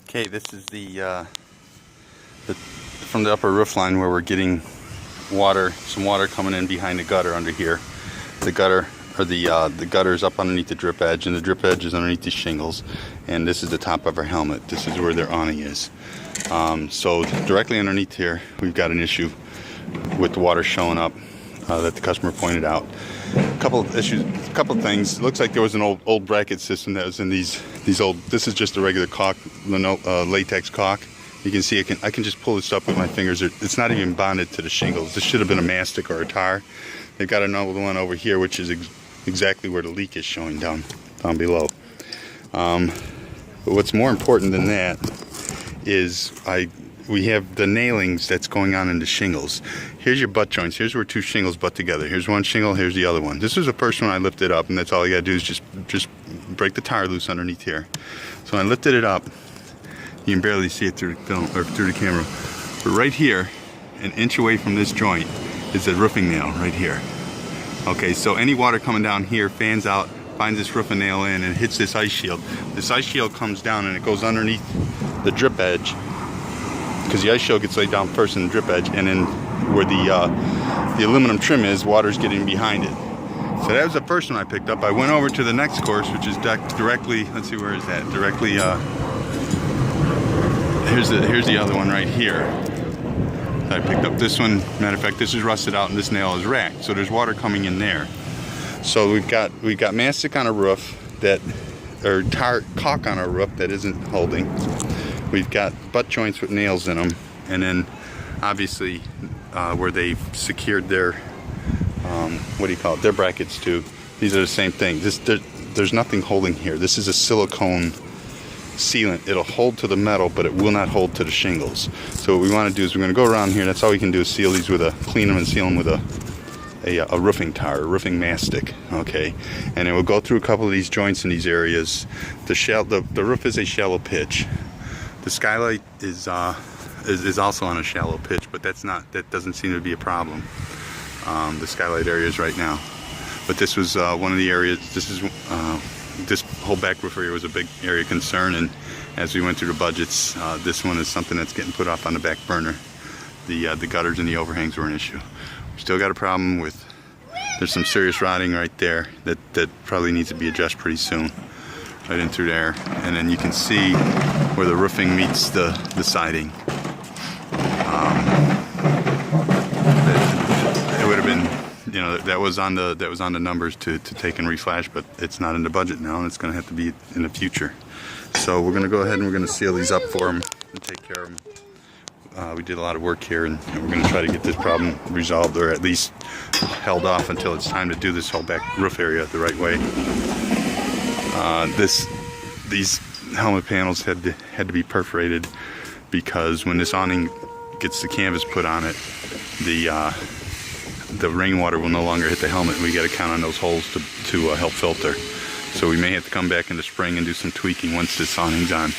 Okay, this is the from the upper roof line where we're getting water, some water coming in behind the gutter under here. The gutter, or the gutter is up underneath the drip edge, and the drip edge is underneath the shingles. And this is the top of our helmet. This is where their awning is. So directly underneath here, we've got an issue with the water showing up that the customer pointed out. A couple of issues, a couple of things. It looks like there was an old bracket system that was in these old. This is just a regular caulk, latex caulk. You can see I can just pull this up with my fingers. It's not even bonded to the shingles. This should have been a mastic or a tar. They've got another one over here, which is exactly where the leak is showing down below. But what's more important than that is we have the nailings that's going on in the shingles. Here's your butt joints. Here's where two shingles butt together. Here's one shingle, here's the other one. This is the first one I lifted up, and that's all you gotta do is just break the tire loose underneath here. So when I lifted it up, you can barely see it through the film or through the camera. But right here, an inch away from this joint, is a roofing nail right here. Okay, so any water coming down here fans out, finds this roofing nail in, and hits this ice shield. This ice shield comes down and it goes underneath the drip edge, because the ice shield gets laid down first in the drip edge, and then where the aluminum trim is, water's getting behind it. So that was the first one I picked up. I went over to the next course, which is directly, let's see, where is that? Directly, here's the other one right here. I picked up this one. Matter of fact, this is rusted out and this nail is racked. So there's water coming in there. So we've got mastic on a roof or caulk on our roof that isn't holding. We've got butt joints with nails in them, and then obviously where they've secured their their brackets too. These are the same thing. There's nothing holding here. This is a silicone sealant. It'll hold to the metal, but it will not hold to the shingles. So what we want to do is we're going to go around here. That's all we can do is seal these clean them and seal them with a roofing tar, a roofing mastic. Okay, and it will go through a couple of these joints in these areas. The roof is a shallow pitch. The skylight is also on a shallow pitch, but that doesn't seem to be a problem. The skylight areas right now, but this was one of the areas. This whole back roof area was a big area of concern, and as we went through the budgets, this one is something that's getting put off on the back burner. The gutters and the overhangs were an issue. We still got a problem with, there's some serious rotting right there that probably needs to be addressed pretty soon, right in through there, and then you can see where the roofing meets the siding. It would have been, that was on the numbers to take and reflash, but it's not in the budget now, and it's going to have to be in the future. So we're going to go ahead and we're going to seal these up for them and take care of them. We did a lot of work here, and we're going to try to get this problem resolved, or at least held off until it's time to do this whole back roof area the right way. These helmet panels had to be perforated, because when this awning gets the canvas put on it, the rainwater will no longer hit the helmet, and we got to count on those holes to help filter. So we may have to come back in the spring and do some tweaking once this awning's on,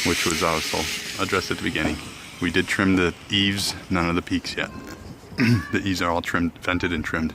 which was also addressed at the beginning. We did trim the eaves, none of the peaks yet. The eaves are all trimmed, vented and trimmed.